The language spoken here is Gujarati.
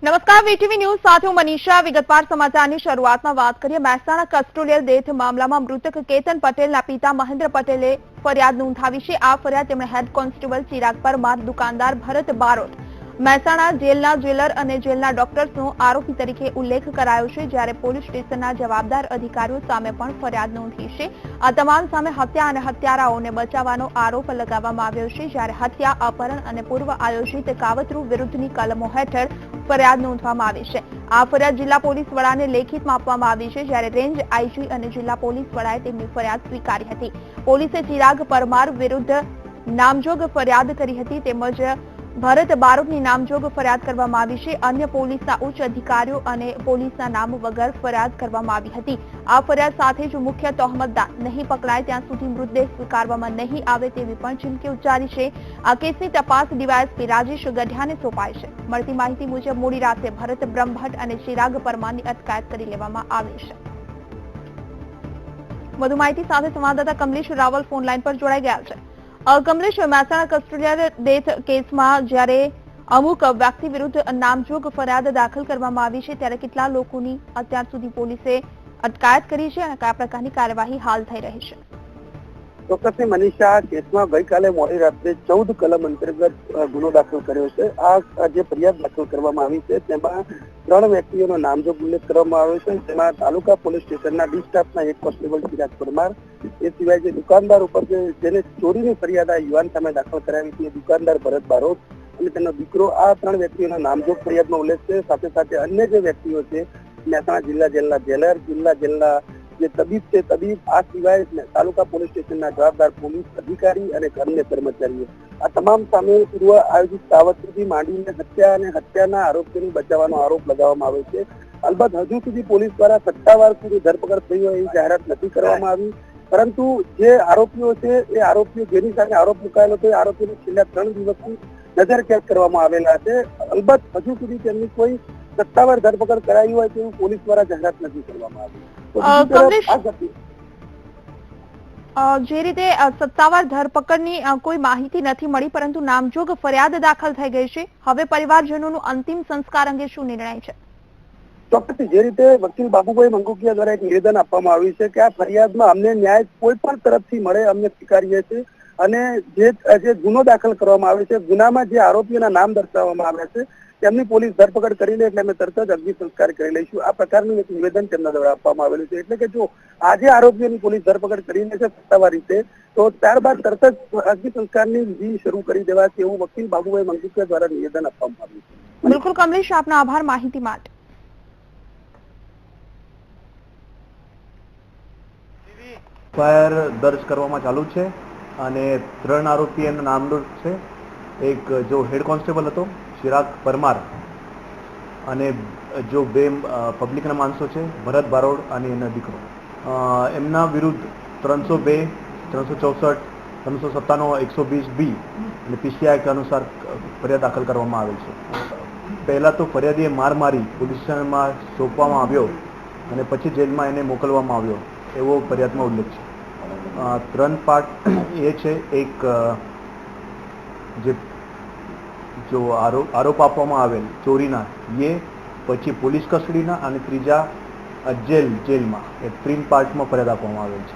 નમસ્કાર, વીટીવી ન્યૂઝ સાથે હું મનીષા. વિગતવાર સમાચારની શરૂઆતમાં વાત કરીએ. મહેસાણા કસ્ટોડિયલ ડેથ મામલામાં મૃતક કેતન પટેલના પિતા મહેન્દ્ર પટેલે ફરિયાદ નોંધાવી છે. આ ફરિયાદ તેમણે હેડ કોન્સ્ટેબલ ચિરાગ પરમાર, દુકાનદાર ભરત બારોટ, મહેસાણા જેલના જેલર અને જેલના ડોક્ટર્સનો આરોપી તરીકે ઉલ્લેખ કરાયો છે. જ્યારે પોલીસ સ્ટેશનના જવાબદાર અધિકારીઓ સામે પણ ફરિયાદ નોંધી છે. આ તમામ સામે હત્યા અને હત્યારાઓને બચાવવાનો આરોપ લગાવવામાં આવ્યો છે. જ્યારે હત્યા, અપહરણ અને પૂર્વ આયોજિત કાવતરું વિરુદ્ધની કલમો હેઠળ ફરિયાદ નોંધવામાં આવી છે. આ ફરિયાદ જિલ્લા પોલીસ વડાને લેખિતમાં આપવામાં આવી છે. જ્યારે રેન્જ આઈજી અને જિલ્લા પોલીસ વડાએ તેમની ફરિયાદ સ્વીકારી હતી. પોલીસે ચિરાગ પરમાર વિરુદ્ધ નામજોગ ફરિયાદ કરી હતી તેમજ ભરત બારોટની નામજોગ ફરિયાદ કરવામાં આવી છે. અન્ય પોલીસના ઉચ્ચ અધિકારીઓ અને પોલીસના નામ વગર ફરિયાદ કરવામાં આવી હતી. આ ફરિયાદ સાથે જ મુખ્ય તહોમતદાર નહીં પકડાય ત્યાં સુધી મૃતદેહ સ્વીકારવામાં નહીં આવે તેવી પણ ચીમકી ઉચ્ચારી છે. આ કેસની તપાસ ડીવાયએસપી રાજેશ ગઢિયાને સોંપાઈ છે. મળતી માહિતી મુજબ મોડી રાતે ભરત બ્રહ્મભટ્ટ અને ચિરાગ પરમારની અટકાયત કરી લેવામાં આવી છે. વધુ માહિતી સાથે સંવાદદાતા કમલેશ રાવલ ફોન લાઈન પર જોડાઈ ગયા છે. કમલેશ, મહેસાણા કસ્ટોડિયલ ડેથ કેસમાં જ્યારે અમુક વ્યક્તિ વિરુદ્ધ નામજોગ ફરિયાદ દાખલ કરવામાં આવી છે ત્યારે કેટલા લોકોની અત્યાર સુધી પોલીસે અટકાયત કરી છે અને કયા પ્રકારની કાર્યવાહી હાલ થઈ રહી છે? ચોક્કસથી મનીષા, કેસમાં ગઈકાલે મોડી રાત્રે 14 કલમ અંતર્ગત ગુનો દાખલ કર્યો છે. આ જે ફરિયાદ દાખલ કરવામાં આવી છે તેમાં 3 વ્યક્તિઓનો નામજોગ ઉલ્લેખ કરવામાં આવ્યો છે. તેમાં તાલુકા પોલીસ સ્ટેશનના ડી સ્ટાફના હેડ કોન્સ્ટેબલ ચિરાગ પરમાર, એ સિવાય જે દુકાનદાર ઉપર જેને ચોરીની ફરિયાદ આ યુવાન સામે દાખલ કરાવી હતી દુકાનદાર ભરત બારોટ અને તેનો દીકરો, આ 3 વ્યક્તિઓના નામજોગ ફરિયાદમાં ઉલ્લેખ છે. સાથે સાથે અન્ય જે વ્યક્તિઓ છે મહેસાણા જિલ્લા જેલના જેલર, જિલ્લા જેલના જે તબીબ છે તબીબ, આ સિવાય તાલુકા પોલીસ સ્ટેશનના જવાબદાર પોલીસ અધિકારી અને અન્ય કર્મચારીઓ, આ તમામ સામે પૂર્વ આયોજિત કાવતરુથી માંડીને હત્યા અને હત્યાના આરોપીઓને બચાવવાનો આરોપ લગાવવામાં આવ્યો છે. અલબત્ત હજુ સુધી પોલીસ દ્વારા સત્તાવાર પૂરી ધરપકડ થઈ હોય એવી જાહેરાત નથી કરવામાં આવી, પરંતુ જે આરોપીઓ છે એ આરોપીઓ જેની સામે આરોપ મુકાયેલો છે આરોપીઓને છેલ્લા 3 દિવસથી નજરકેદ કરવામાં આવેલા છે. અલબત્ત હજુ સુધી તેમની કોઈ સત્તાવાર ધરપકડ કરાઈ હોય તેવું પોલીસ દ્વારા જાહેરાત નથી કરવામાં આવી. જે રીતે સત્તાવાર ધરપકડની કોઈ માહિતી નથી મળી, પરંતુ નામજોગ ફરિયાદ દાખલ થઈ ગઈ છે. હવે પરિવારજનોનું અંતિમ સંસ્કાર અંગે શું નિર્ણય છે? ચોક્કસ જે રીતે વકીલ બાબુભાઈ મંગુકિયા દ્વારા એક નિવેદન આપવામાં આવ્યું છે કે આ ફરિયાદમાં અમને ન્યાય કોઈ પણ તરફથી મળે અમને સ્વીકારીએ છીએ અને જે ગુનો દાખલ કરવામાં આવે છે, ગુનામાં જે આરોપીઓના નામ દર્શાવવામાં આવ્યા છે તેમની પોલીસ ધરપકડ કરી લે એટલે અમે તરત જ અગ્નિ સંસ્કાર કરી લઈશું. આ પ્રકારનું એક નિવેદન તેમના દ્વારા આપવામાં આવેલું છે. એટલે કે જો આજે આરોપીઓની પોલીસ ધરપકડ કરી લે છે સત્તાવાર રીતે, તો ત્યારબાદ તરત જ અગ્નિ સંસ્કારની વિધિ શરૂ કરી દેવાશે એવું વકીલ બાબુભાઈ મંગુકિયા દ્વારા નિવેદન આપવામાં આવ્યું છે. બિલકુલ કમલેશ, આપનો આભાર માહિતી માટે. એફઆઈઆર દર્જ કરવામાં ચાલુ છે અને 3 આરોપી એના નામનો છે. એક જો હેડ કોન્સ્ટેબલ હતો ચિરાગ પરમાર અને જો 2 પબ્લિકના માણસો છે ભરત બારોટ અને એનો દીકરો, એમના વિરુદ્ધ 302, 364, 397, 120B અને પીસીઆઈ એક્ટ અનુસાર ફરિયાદ દાખલ કરવામાં આવેલ છે. પહેલાં તો ફરિયાદીએ માર મારી પોલીસ સ્ટેશનમાં સોંપવામાં આવ્યો અને પછી જેલમાં એને મોકલવામાં આવ્યો એવો ફરિયાદમાં ઉલ્લેખ છે. 3 પાર્ટ એ છે, એક જો આરોપ આપવામાં આવેલ ચોરીના એ, પછી પોલીસ કસ્ટડીના અને ત્રીજા જેલમાં એ 3 પાર્ટમાં ફરિયાદ આપવામાં આવેલ છે.